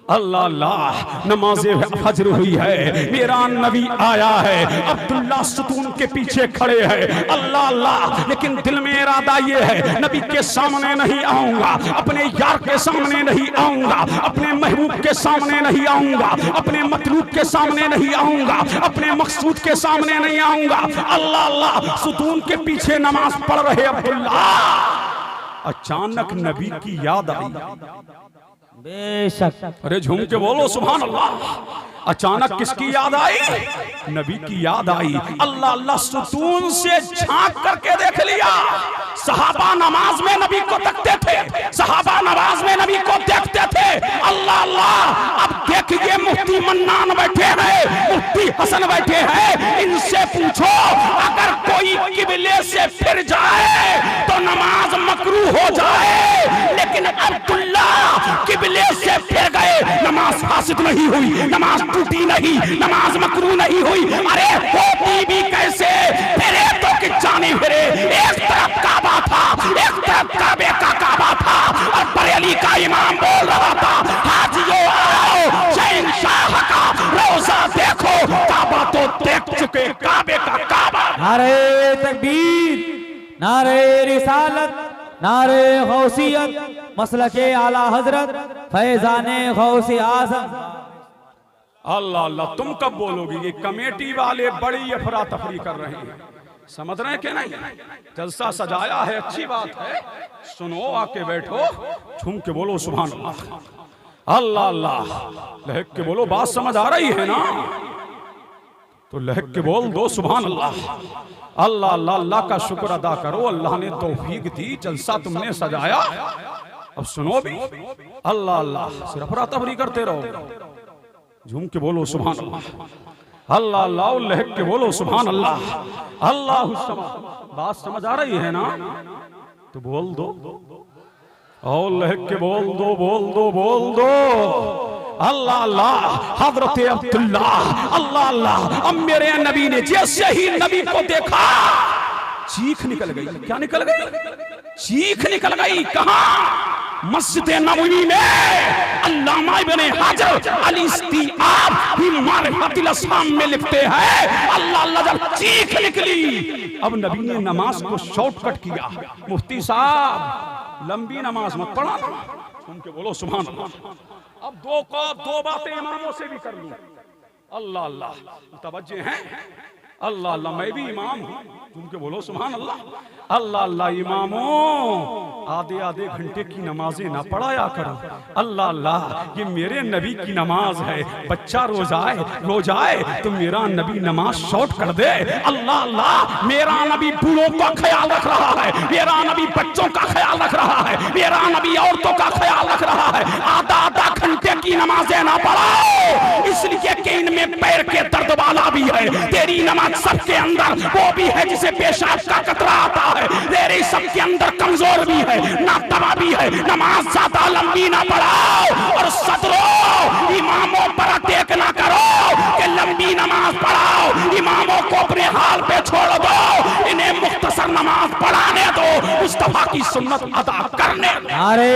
अल्लाह अल्लाह, नमाज़े फज्र हुई है, मेरा नबी आया है, अब्दुल्ला सुतून के पीछे खड़े हैं। अल्लाह अल्लाह, लेकिन दिल में इरादा ये है, नबी के सामने नहीं आऊंगा, अपने यार के सामने नहीं आऊंगा, अपने महबूब के सामने नहीं आऊंगा, अपने मतलूब के सामने नहीं आऊंगा, अपने मकसूद के सामने नहीं आऊंगा। अल्लाह अल्लाह, सुतून के पीछे नमाज पढ़ रहे अब्दुल्ला। अचानक नबी की याद आई। बेशक। अरे झूम के बोलो सुभान अल्लाह। अचानक किसकी याद आई? नबी की याद आई। अल्लाह अल्लाह, सुतून से झांक करके देख लिया। सहाबा नमाज में नबी को देखते थे, सहाबा नमाज में नबी को देखते थे। अल्लाह अल्लाह, अब देखिए मुफ्ती मन्नान बैठे हैं, मुफ्ती हसन बैठे हैं, इनसे पूछो अगर कोई किबले से फिर जाए तो नमाज मकरू हो जाए। लेकिन अब्दुल्ला किबले से फिर गए, नमाज फासिद नहीं हुई, नमाज टूटी नहीं, नमाज मकरू नहीं हुई। अरे होती भी कैसे? फिरे तो कि जाने फिरे। एक तरफ काबा था, एक तरफ काबे का काबा था, और बरेली का इमाम बोल रहा था, हाजियों आओ, शहंशाह का रोजा देखो। काबा तो देख चुके, काबे का काबा। नारे तकबीर, नारे रिसालत, नारे गौसियत, मसलके आला हजरत, फैजाने गौसे आज़म। अल्लाह अल्लाह, तुम कब बोलोगे? ये कमेटी वाले बड़ी अफरा तफरी कर रहे हैं, समझ रहे हैं कि नहीं? जलसा सजाया है, अच्छी बात है, सुनो, आके बैठो, झूम के बोलो सुभान अल्लाह। अल्लाह अल्लाह, लहक के बोलो, बात समझ आ रही है ना? तो लहक के बोल दो सुभान अल्लाह। अल्लाह अल्लाह, अल्लाह का शुक्र अदा करो, अल्लाह ने तौफीक दी, जलसा तुमने सजाया। अब सुनो भी, अल्लाह अल्लाह, सिर्फ अफरा तफरी करते रहो। झूम के बोलो सुभान अल्लाह। अल्लाह अल्लाह, लहक के बोलो सुभान अल्लाह। अल्लाह, बात समझ आ रही है ना? तो बोल दो, और लहक के बोल दो, बोल दो, बोल दो। अल्लाह अल्लाह, हजरत अब्दुल्ला, अल्लाह अल्लाह, अब मेरे नबी ने जैसे ही नबी को देखा, चीख निकल गई। क्या निकल गई? चीख निकल गई। कहां? मस्जिद नबवी में। अल्लामा इब्न हजर अल इस्तिआब भी मारिफतुल असहाब में लिखते हैं, अल्लाह अल्लाह जब चीख निकली। अब नबी ने नमाज को शॉर्टकट किया। मुफ्ती साहब लंबी नमाज मत पढ़ाना, सुन के बोलो सुभान अल्लाह। अब दो बातें इमामों से भी कर लूं। अल्लाह अल्लाह तवज्जो हैं। अल्लाह अल्लाह मैं भी इमाम हूं, तुम के बोलो सुभान अल्लाह। अल्लाह अल्लाह इमामों आधे आधे घंटे की नमाजें ना पढ़ाया करो। अल्लाह अल्लाह ये मेरे नबी की नमाज है। बच्चा रो जाए तो मेरा नबी नमाज शॉर्ट कर दे। अल्लाह अल्लाह मेरा नबी बूढ़ों का ख्याल रख रहा है, मेरा नबी बच्चों का ख्याल रख रहा है, मेरा नबी औरतों का ख्याल रख रहा है। आधा आधा घंटे की नमाजें ना पढ़ाओ, इसलिए कि इनमें पैर के दर्द वाला भी है। तेरी नमाज सबके अंदर वो भी है जिसे पेशाब का कतरा आता है, तेरे सबके अंदर कमजोर भी है, नातवा भी है। नमाज ज्यादा लंबी ना पढ़ाओ और सदरो इमामों पर अटैक ना करो कि लंबी नमाज पढ़ाओ। इमामों को अपने हाल पे छोड़ दो, इन्हें मुख्तसर नमाज पढ़ाने दो, मुस्तफा की सुन्नत अदा करने दो। नारे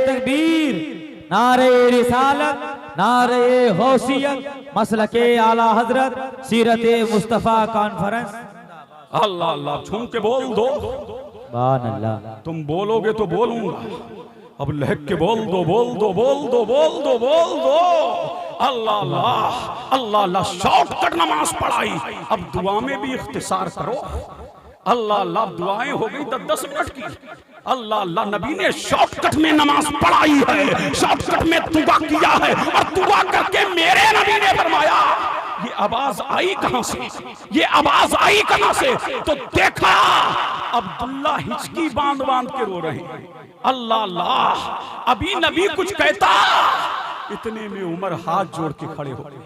तकबीर, नारे रिसालत, नारे गौसियत, मसलके आला हजरत, सीरत मुस्तफा कॉन्फ्रेंस। अल्लाह अल्लाह झूम के बोल दो। सुभान अल्लाह। तुम बोलोगे तो बोलूंगा, अब लहक के बोल दो, बोल दो, बोल दो, बोल दो, बोल दो। अल्लाह अल्लाह अल्लाह अल्लाह शॉर्टकट नमाज पढ़ाई। अब दुआ में भी इख्तिसार करो। अल्लाह अल्लाह दुआएं हो गई 10 मिनट की। अल्लाह अल्लाह नबी ने शॉर्टकट में नमाज पढ़ाई है, शॉर्टकट में दुआ किया है, और दुआ करके मेरे नबी ने फरमाया ये आवाज आई कहां से, ये आवाज आई कहां से? तो देखा अब्दुल्ला हिचकी बांध बांध के रो रहे हैं। अल्लाह अल्लाह अभी नबी कुछ कहता, इतने में उमर हाथ जोड़ के खड़े हो गए।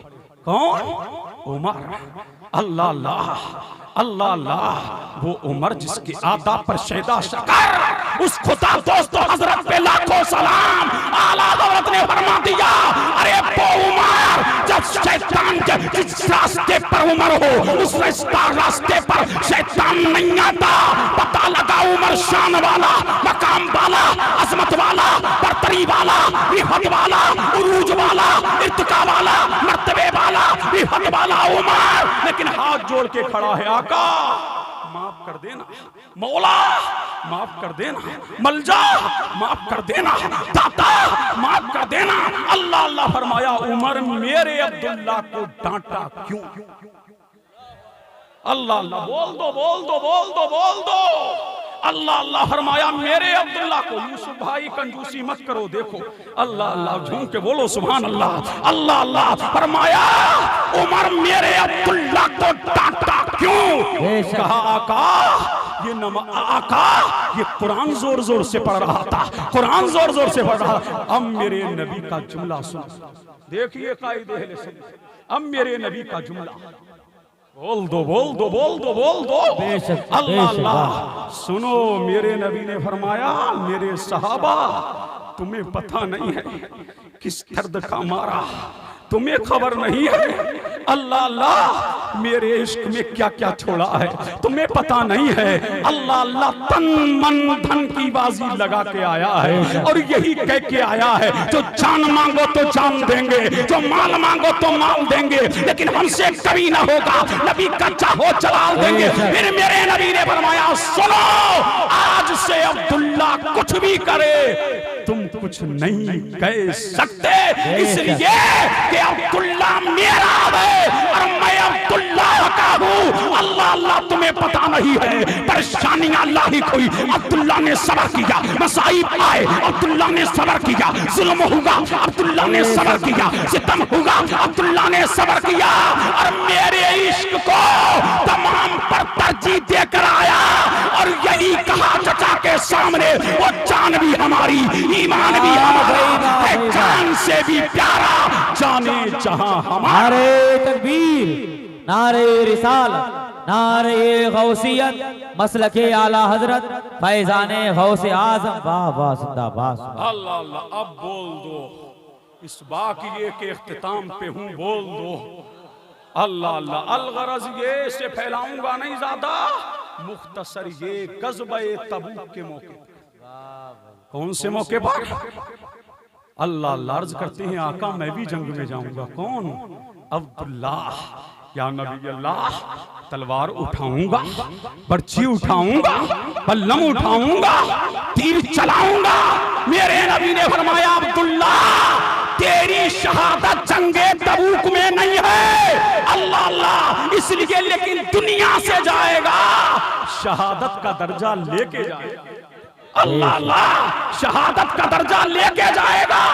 कौन? उमर। अल्लाह अल्लाह अल्लाह अल्लाह वो उमर जिसके आदाब पर शैदा शकर, उस खुदा दोस्तों हजरत पे लाखों सलाम। आला हजरत ने फरमा दिया, अरे वो उमर जब शैतान के जिस रास्ते पर उमर हो उस रास्ते पर शैतान नहीं आता। पता लगा उमर शान वाला, मकाम वाला, अजमत वाला, बरतरी वाला, रिफत वाला, उरूज वाला, इर्तिका वाला, मर्तबे वाला, रिफत वाला उमर, लेकिन हाथ जोड़ के खड़ा है। आका माफ कर देना, मौला माफ कर देना, मलजा माफ कर देना, दाता माफ कर देना। अल्लाह अल्लाह फरमाया, उमर मेरे अब्दुल्ला को डांटा क्यों? अल्लाह अल्लाह बोल दो, बोल दो, बोल दो, बोल दो। अल्लाह अल्लाह फरमाया मेरे अब्दुल्ला को। यूसुफ भाई कंजूसी मत करो, देखो अल्लाह अल्लाह झूम के बोलो सुभान अल्लाह। अल्लाह अल्लाह फरमाया उमर मेरे अब्दुल्ला को डांटा क्यों? कहा आका ये आका ये कुरान जोर जोर से पढ़ रहा था, कुरान जोर जोर से पढ़ रहा था। अब मेरे नबी का जुमला सुन, देखिए कायदे अहले सुन्नत। अब मेरे नबी का जुमला बोल दो, बोल दो, बोल दो, बोल दो। अल्लाह अल्लाह सुनो, मेरे नबी ने फरमाया मेरे सहाबा तुम्हें पता नहीं है किस दर्द का मारा, तुम्हें खबर नहीं है अल्लाह अल्लाह मेरे इश्क में क्या क्या छोड़ा है, तुम्हें पता नहीं है। अल्लाह अल्लाह तन मन धन की बाजी लगा के आया है, और यही कह के आया है जो जान मांगो तो जान देंगे, जो माल मांगो तो माल देंगे, लेकिन हमसे कभी ना होगा, नबी का चाहो चला देंगे। फिर मेरे नबी ने फरमाया सुनो, आज से अब्दुल्ला कुछ भी करे तुम कुछ नहीं कह सकते, इसलिए कि अब्दुल्ला मेरा है और मैं अब्दुल्ला का हूँ। अल्लाह अल्लाह तुम्हें पता नहीं है, परेशानियां अल्लाह ही कोई। अब्दुल्ला ने सब्र किया, मसाइब आए अब्दुल्ला ने सब्र किया, जुल्म हुआ अब्दुल्ला ने सब्र किया, सितम हुआ अब्दुल्ला ने सब्र किया, और मेरे इश्क को तमाम पर तरजीह देकर आया, और यही कहा चचा के सामने वो जान भी हमारी, ईमान भी हमारा है, जान से भी प्यारा, जाने जहां हमारे। तकबीर, नारे रिसालत, नारे गौसियत, मसलके आला हजरत, फैजाने गौसे आजम, वाह वाह जिंदाबाद। अल्लाह अल्लाह अब बोल दो, इस बाक़िये के इख्तिताम पे हूँ, बोल दो। अल्लाह अल्लाह अलगरज ये से फैलाऊंगा नहीं ज्यादा, मुख्तसर ये गज़बे तबूक के मौके कौन से मौके पर? अल्लाह अर्ज करते हैं आका मैं भी जंग में जाऊंगा। कौन? अब्दुल्ला। या नबी अल्लाह, तलवार उठाऊंगा, बर्छी उठाऊंगा, पल्लम उठाऊंगा, तीर चलाऊंगा। मेरे नबी ने फरमाया अब्दुल्ला तेरी शहादत जंगे तबूक में नहीं है। अल्लाह अल्लाह, इसलिए लेकिन दुनिया से जाएगा, शहादत का दर्जा लेके जाएगा। अल्लाह अल्लाह, शहादत का दर्जा लेके जाएगा,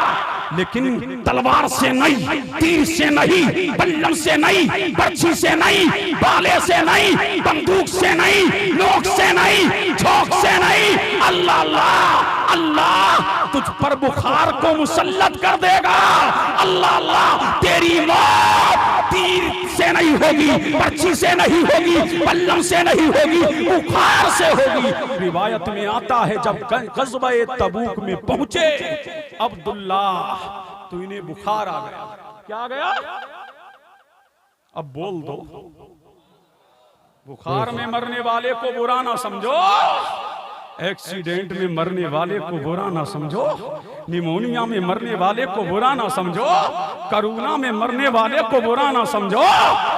लेकिन तलवार से नहीं, तीर से नहीं, बल्लम से नहीं, बर्छी से नहीं, बाले से नहीं, बंदूक से नहीं, नोक से नहीं, झोंक से नहीं। अल्लाह अल्लाह, अल्लाह तुझ पर बुखार को मुसल्लत कर देगा। अल्लाह अल्लाह, तेरी मौत तीर से नहीं होगी, बर्छी से नहीं होगी, बल्लम से नहीं होगी, बुखार से होगी। रिवायत में आता है जब ग़ज़वा-ए तबूक में पहुंचे अब्दुल्ला तो इन्हें बुखार आ गया। क्या आ गया? अब बोल दो। बुखार में मरने वाले को बुरा ना समझो, एक्सीडेंट में मरने वाले को बुरा ना समझो, निमोनिया में मरने वाले को बुरा ना समझो, कोरोना में मरने वाले को बुरा ना समझो।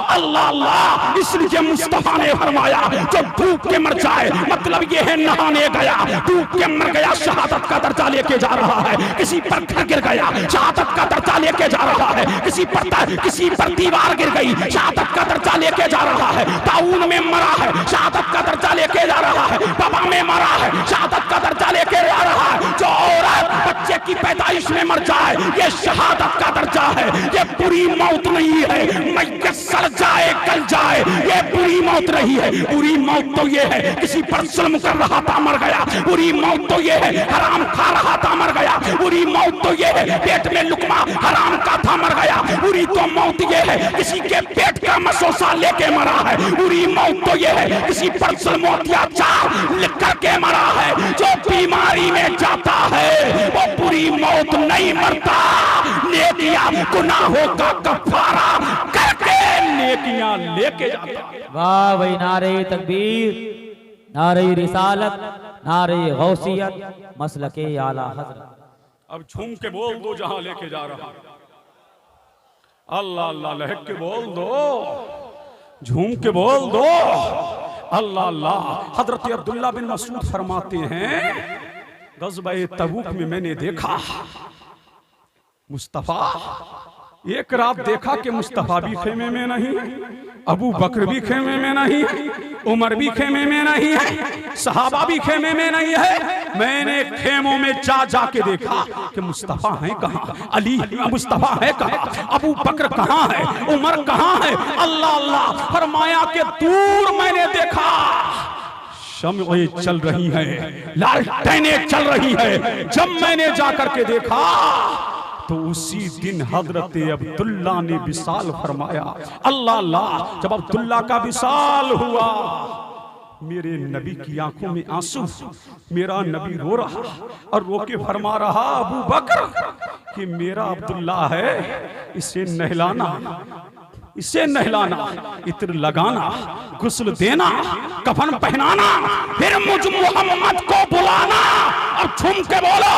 अल्लाह अल्लाह, इसलिए मुस्तफा ने फरमाया जो डूब के मर जाए, मतलब ये है नहाने गया, डूब के मर गया, शहादत का दर्जा लेके जा रहा है। किसी पर घर गिर गया, शहादत का दर्जा लेके जा रहा है। किसी पर दीवार गिर गई, शहादत का दर्जा लेके जा रहा है। ताऊन में मरा है, शहादत का दर्जा लेके जा रहा है। बाबा में मरा है, शहादत का दर्जा लेके जा रहा है। जो औरत बच्चे की पैदाइश में मर जाए, ये शहादत का दर्जा है। ये बुरी मौत नहीं है मैयत सड़ जाए गल जाए, ये बुरी मौत नहीं है। बुरी मौत तो ये है किसी पर जुल्म कर रहा था मर गया। बुरी मौत तो ये है हराम खा रहा था मर गया। बुरी मौत तो ये है पेट में लुकमा हराम का था मर गया। बुरी तो मौत ये है किसी के पेट का मसोसा लेके मरा है। बुरी मौत तो ये है किसी पर जुल्म अत्याचार लिख करके मरा है। जो बीमारी में जाता है वो बुरी मौत नहीं मरता, नेकियां गुनाहों का कफारा करके नेकियां लेके जाता है। वाह भाई, नारे तकबीर, नारे रिसालत, नारे गौसियत, मसलके आला हज़रत। अब झूम के बोल दो जहां लेके जा रहा। अल्लाह अल्लाह लहक के बोल दो, झूम के बोल दो। अल्लाह अल्लाह। हजरत अब्दुल्ला बिन मसूद फरमाते हैं ग़ज़वा-ए तबूक में मैंने देखा मुस्तफा, एक रात देखा कि मुस्तफा भी खेमे में नहीं, अबू बकर भी खेमे में नहीं, उमर भी खेमे में नहीं है, सहाबा भी खेमे में नहीं है। मैंने खेमों में जा के देखा कि मुस्तफा है कहाँ, अली मुस्तफा है कहाँ, अबू बकर कहाँ है, उमर कहाँ है। अल्लाह अल्लाह, फरमाया कि दूर मैंने देखा शम्अएं चल रही हैं, लालटेनें चल रही हैं। जब मैंने जाकर के देखा तो उसी दिन हजरत अब्दुल्ला ने विसाल फरमाया। अल्लाह अल्लाह, जब अब्दुल्ला का विसाल हुआ मेरे नबी की आंखों में आंसू, मेरा नबी रो रहा और रो के फरमा रहा अबू बकर कि मेरा अब्दुल्ला है, इसे नहलाना, इसे नहलाना, इत्र लगाना, गुस्ल देना, कफन पहनाना, फिर मुझ मोहम्मद को बुलाना। और झूम के बोलो,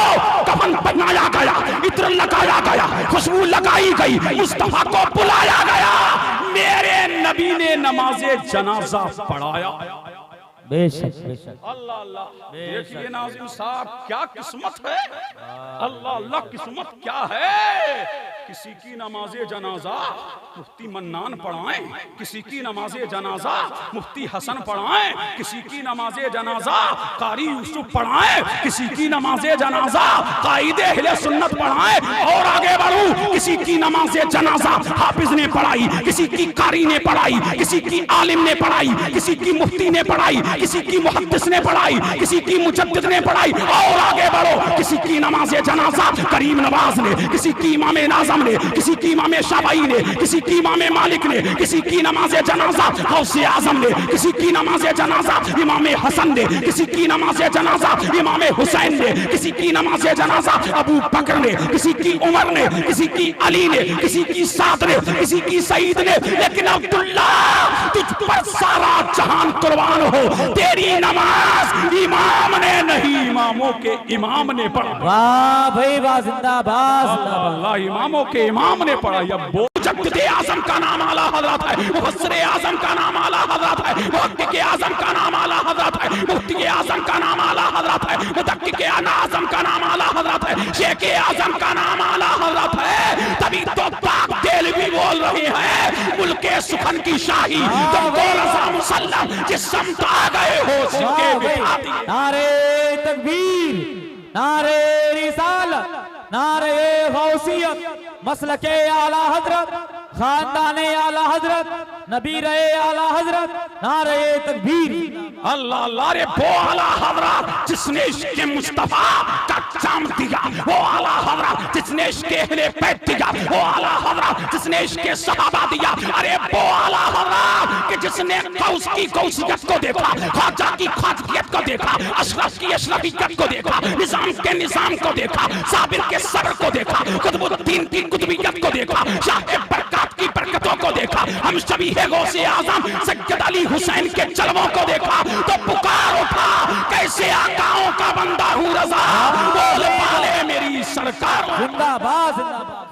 कफन पहनाया गया, इत्र लगाया गया, खुशबू लगाई गई, मुस्तफा को बुलाया गया। मेरे नबी ने नमाज़े जनाजा पढ़ाया। बेशक बेशक। अल्लाह अल्लाह, देखिए नाज़िम साहब क्या किस्मत है। अल्लाह अल्लाह, किस्मत क्या है। किसी की नमाज़े जनाजा मुफ्ती मन्नान पढ़ाएं, किसी की नमाज़े जनाजा मुफ्ती हसन पढ़ाएं, किसी की नमाज़े जनाजा कारी यूसुफ पढ़ाएं, किसी की नमाज़े जनाजा कायदे अहले सुन्नत पढ़ाएं। और आगे बढ़ूं, किसी की नमाज़े जनाजा हाफिज ने पढ़ाई, किसी की कारी ने पढ़ाई, किसी की आलिम ने पढ़ाई, किसी की मुफ्ती ने पढ़ाई, किसी की मुहद्दिस ने पढ़ाई, किसी की मुजद्दिद ने पढ़ाई। और आगे बढ़ो, किसी की नमाज़े जनाजा करीम नवाज ने, किसी की इमाम आज़म आजम ने, किसी की इमाम शाफई ने, किसी की इमाम मालिक ने, किसी की नमाज जनाजा गौसे आजम ने, किसी की नमाज जनाजा इमाम हसन ने, किसी की नमाज जनाजा इमाम हुसैन ने, किसी की नमाज जनाजा अबू बकर ने, किसी की उमर ने, किसी की अली ने, किसी की साद ने, किसी की सईद ने। लेकिन अब्दुल्ला तुझ पर सारा जहान कुर्बान हो, तेरी नमाज इमाम ने नहीं इमामों के इमाम ने पढ़ा। वाह भाई वाह, जिंदाबाद अल्लाह, इमामों के इमाम ने पढ़ा। या मुजद्दिद आजम का नाम आला हजरत है, मुफस्सिर आजम का नाम आला हजरत है, मुहक्किक आजम का नाम आला हजरत है, मुफ्ती आजम का नाम आला हजरत है, मुदक्किक आजम का नाम आला हजरत है, शेख आजम का नाम आला हजरत है। तभी तो पाक दिल भी बोल रहे हैं मुल्के सुखन की शाही, तुमको रज़ा मुसल्लम जिस समत आ गए हो सिक्के बिठा दिए। नारे तकबीर, नारे रिसालत, नारे गौसियत, मसलके आला हजरत, खानदाने आला हजरत, नबी रहे आला हजरत, नारे तकबीर। अल्लाह अल्लाह रे वो आला हजरत जिसने इश्क़ मुस्तफा का जाम दिया, वो आला हजरत जिसने इश्क़ अहले बैत दिया, वो आला हजरत जिसने इश्क़ सहाबा दिया। अरे वो आला हजरत कि जिसने गौस की गौसियत को देखा, ख्वाजा की ख्वाजियत को देखा, अशरफ की अशरफियत को देखा, निजाम के निजाम को देखा, साबिर के सब्र को देखा, कुतुबुद्दीन की कुतुबियत को देखा, शाह बरकत की बरकतों को देखा, हम सभी है गौसे आजम सैयद अली हुसैन के जलवों को देखा, तो पुकार उठा कैसे आकाओं का बंदा हूँ रज़ा, बोल पाले मेरी सरकार। जिंदाबाद जिंदाबाद।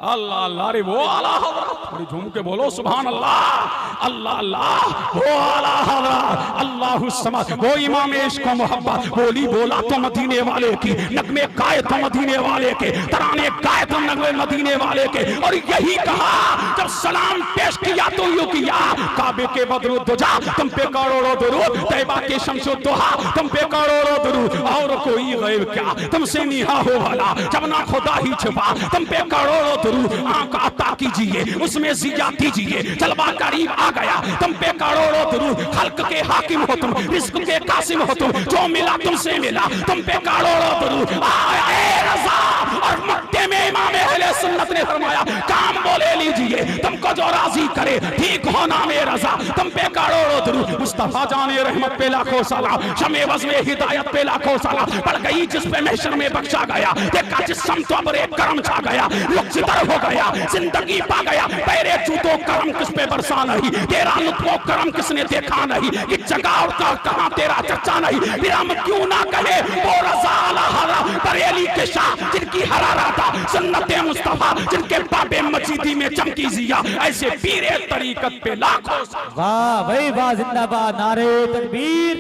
अल्लाह अल्लाह रे वो आला हजरत, थोड़ी झूम के बोलो सुभान अल्लाह। अल्लाह अल्लाह वो आला हजरत, अल्लाहु समद, वो इमाम इश्क व मोहब्बत। बोली बोला तो मदीने वाले की, नगमे गाए तो मदीने वाले के, तराने गाए तो नगमे मदीने वाले के। और यही कहा जब सलाम पेश किया तो यूं किया, काबे के बदरू दुजा तुम पे करोड़ों दुरूद, तैबा के शम्सो दुहा तुम पे करोड़ों दुरूद। और कोई गैब क्या तुमसे निहा हो वाला, जब ना खुदा ही छुपा तुम पे करोड़ों दुरूद। आंख अता कीजिए उसमें जिया दीजिए, जलवा करीब आ गया तुम पे करोड़ों दुरूद। खल्क के हाकिम हो तुम, रिज़्क़ के कासिम हो तुम, जो मिला तुमसे मिला तुम पे करोड़ों दुरूद। आए रज़ा और मक्के में इमाम अहले सुन्नत ने फरमाया काम बोले लीजिए, तुमको जो राजी करे ठीक हो नाम रज़ा, तुम पे करोड़ों दुरूद। मुस्तफा जाने रहमत पे लाखों सलाम, शमे वज़ में हिदायत पे लाखों सलाम। पड़ गई जिस पे महशर में बख्शा गया, देखा जिस समत पर एक करम छा गया, लुत्फ़ हो गया जिंदगी पा गया। पैरे जूतों करम किस पे बरसा नहीं, तेरा लुत्फ़ो करम किसने देखा नहीं, कि जगह और कहां तेरा चर्चा नहीं। फिर हम क्यों ना कहे वो रज़ा आला हज़रत बरेली के शाह जिनकी हरारा था सुन्नते मुस्तफा, जिनके बाबे मजीदी में चमकी जिया, ऐसे पीरे तरीकत पे लाखों। वाह भाई वाह, जिंदाबाद। नारे तकबीर,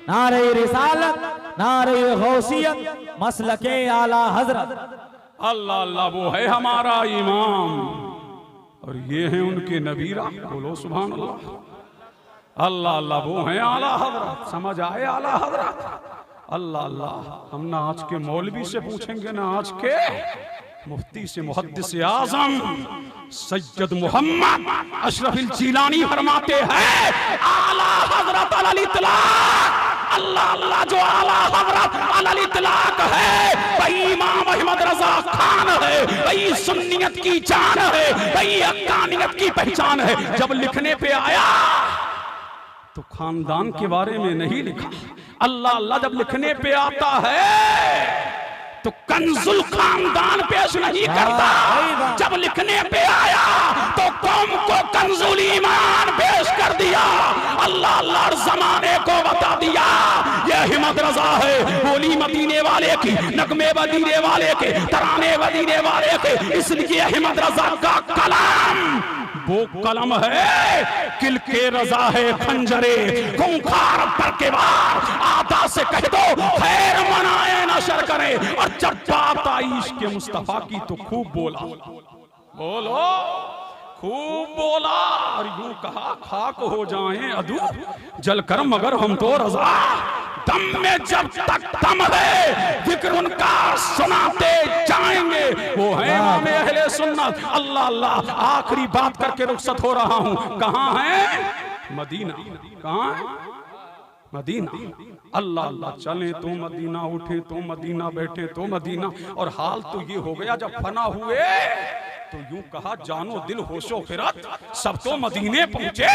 नारे रिसालत, नारे गौसियत, मसलके आला हजरत। अल्लाह अल्लाह वो है हमारा इमाम और ये है उनके नबीरा, बोलो सुभान अल्लाह। अल्लाह अल्लाह वो है आला हजरत, समझ आए आला हजरत। अल्लाह अल्लाह हम ना आज के मौलवी से पूछेंगे ना आज के मुफ्ती से, मुहद्दिस आज़म सैयद मोहम्मद अशरफुल जीलानी फरमाते हैं आला हजरत अलल इतलाक। अल्लाह अल्लाह जो आला हजरत अलल इतलाक है वही इमाम अहमद रजा खान है, वही सुन्नियत की जान है, वही हक्कानियत की पहचान है। जब लिखने पे आया तो खानदान के बारे में नहीं लिखा। अल्लाह अल्लाह जब लिखने पे आता है तो कंजुल खानदान पेश नहीं करता, जब लिखने पे आया तो कौम को कंजुल ईमान पेश कर दिया। अल्लाह अल्लाह जमाने को बता दिया ये अहमद रजा है, बोली मदीने वाले की, नगमे मदीने वाले के, तराने मदीने वाले के। इसलिए अहमद रजा का कलाम वो कलम है किल के रजा है खंजरे खूंखार पर के बार, आदा से कह दो खैर मनाए नशर करे। और जब बात आई इश्क़ मुस्तफा की तो खूब बोला, बोलो खूब बोला और यूं कहा खाक हो जाएं अदू जलकर मगर हम तो रजा। दम में जब तक दम है जिक्र उनका सुनाते जाएंगे, वो है इमाम अहले सुन्नत। अल्लाह अल्लाह आखिरी बात करके रुखसत हो रहा हूं। कहां है? मदीना। कहां है? मदीना, अल्लाह अल्लाह, चले तो मदीना, उठे तो मदीना, बैठे तो मदीना। और हाल तो ये हो गया जब फना हुए तो यूं कहा जानो दिल होशो खिरत सब तो मदीने पहुंचे।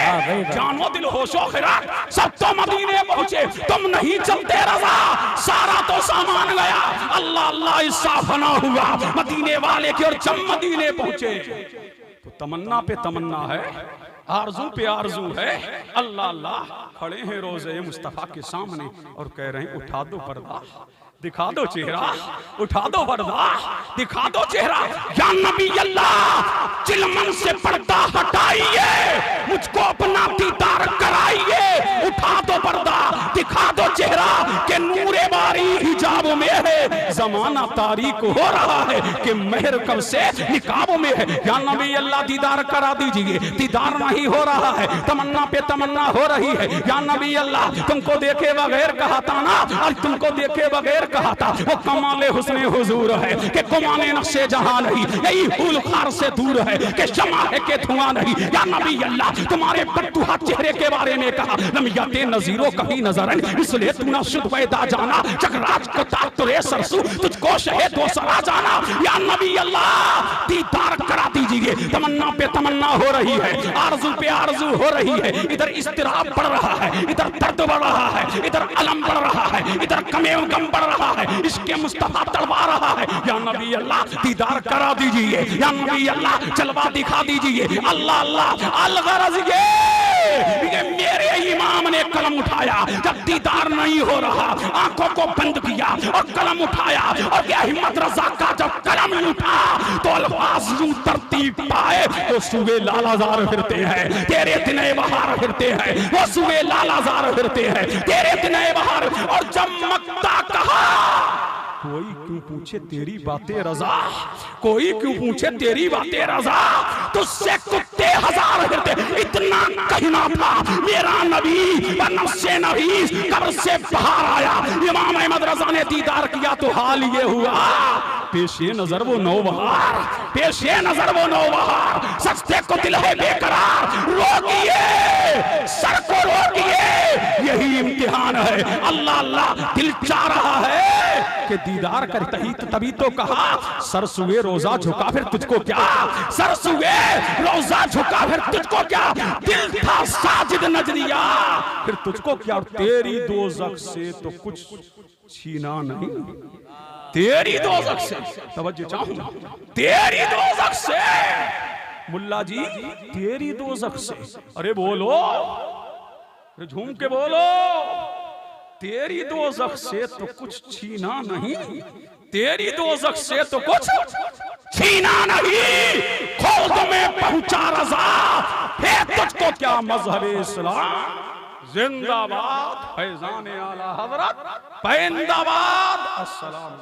जानो दिल होशो खिरत सब तो मदीने पहुंचे, तुम नहीं चलते रजा सारा तो सामान गया। अल्लाह अल्लाह इसका फना हुआ मदीने वाले की, और जब मदीने पहुंचे तो तमन्ना पे तमन्ना है, आरजू पे आरजू है। अल्लाह अल्लाह, खड़े हैं रोज़े मुस्तफ़ा के सामने और कह रहे हैं उठा दो पर्दा, दिखा दो चेहरा, उठा दो पर्दा, दिखा दो चेहरा। या नबी अल्लाह, चिलमन से पर्दा हटाइए, मुझको अपना दीदार कराइए। उठा दो पर्दा, दिखा दो चेहरा कि नूरे बारी हिजाब में है, जमाना तारीक हो रहा है कि मेहर कब से निकाब में है। या नबी अल्लाह, दीदार करा दीजिए, दीदार नहीं हो रहा है, तमन्ना पे तमन्ना हो रही है। या नबी अल्लाह, तुमको देखे बगैर कहा था ना, और तुमको देखे बगैर कहा था, वो कमाले हुस्ने हुजूर है कि कमाने नक्शे जहां नहीं, यही फूल खार से दूर है कि शमा है के धुआं नहीं। या नबी अल्लाह, तुम्हारे बद्दुहा चेहरे के बारे में कहा, लमियाते नजीरो कभी नजर, इसलिए तू ना शुद्ध पैदा जाना, जगराज को तातुरे सरसू, तुझको शहे दो सरा जाना। या नबी अल्लाह, दीदार करा दीजिए, तमन्ना पे तमन्ना हो रही है, आरज़ू पे आरज़ू हो रही है। इधर इस्तिराब बढ़ रहा है, इधर दर्द बढ़ रहा है, इधर अलम बढ़ रहा है, इधर कमे गम बढ़ रहा है, इसके मुस्तफा तड़पा रहा है। या नबी अल्लाह, दीदार करा दीजिए, या नबी अल्लाह, जलवा दिखा दीजिए। अल्लाह अल्लाह, अलगरज ये मेरे इमाम ने कलम उठाया, जब दीदार नहीं हो रहा आंखों को बंद किया और कलम उठाया, और क्या हिम्मत रजा का जब कलम उठा तो अल्फाज यूं तरतीब पाए, वो सुबह लालाजार फिरते हैं, तेरे दिने बहार फिरते हैं, वो सुबह लालाजार फिरते हैं, तेरे दिने बहार। और जब मक्ता कहा, कोई क्यों पूछे तेरी बातें रजा, कोई क्यों पूछे तेरी बातें रजा, तुझसे कुत्ते हजार फिरते। इतना कहना था मेरा नबी नफ्से नबी कब्र से बाहर आया। इमाम अहमद रजा ने दीदार किया तो हाल ये हुआ, पेशे नजर वो नौबहार, पेशे नजर वो नौबहार, सस्ते को दिल है बेकरार, रोकिए सर को रोकिए, यही इम्तिहान है। अल्लाह अल्लाह, दिल चाह रहा है कि दीदार करते ही तभी तो कहा, सर सुए रोजा झुका फिर तुझको क्या, सर सुए रोजा झुका फिर तुझको क्या, दिल था साजिद नजरिया फिर तुझको क्या। और तेरी दोज़ख से तो कुछ छीना नहीं, तेरी दोज़ख से, तवज्जो चाहूंगा, तेरी दोज़ख से मुल्ला जी, तेरी दोज़ख से। अरे बोलो, अरे झूम के बोलो, तेरी दोज़ख से तो कुछ छीना नहीं, तेरी दोज़ख से तो कुछ छीना नहीं, खुद में पहुंचा रज़ा है तुझको क्या मज़हब इस्लाम। जिंदाबाद फैज़ान आला हज़रत, पैंदाबाद। अस्सलाम।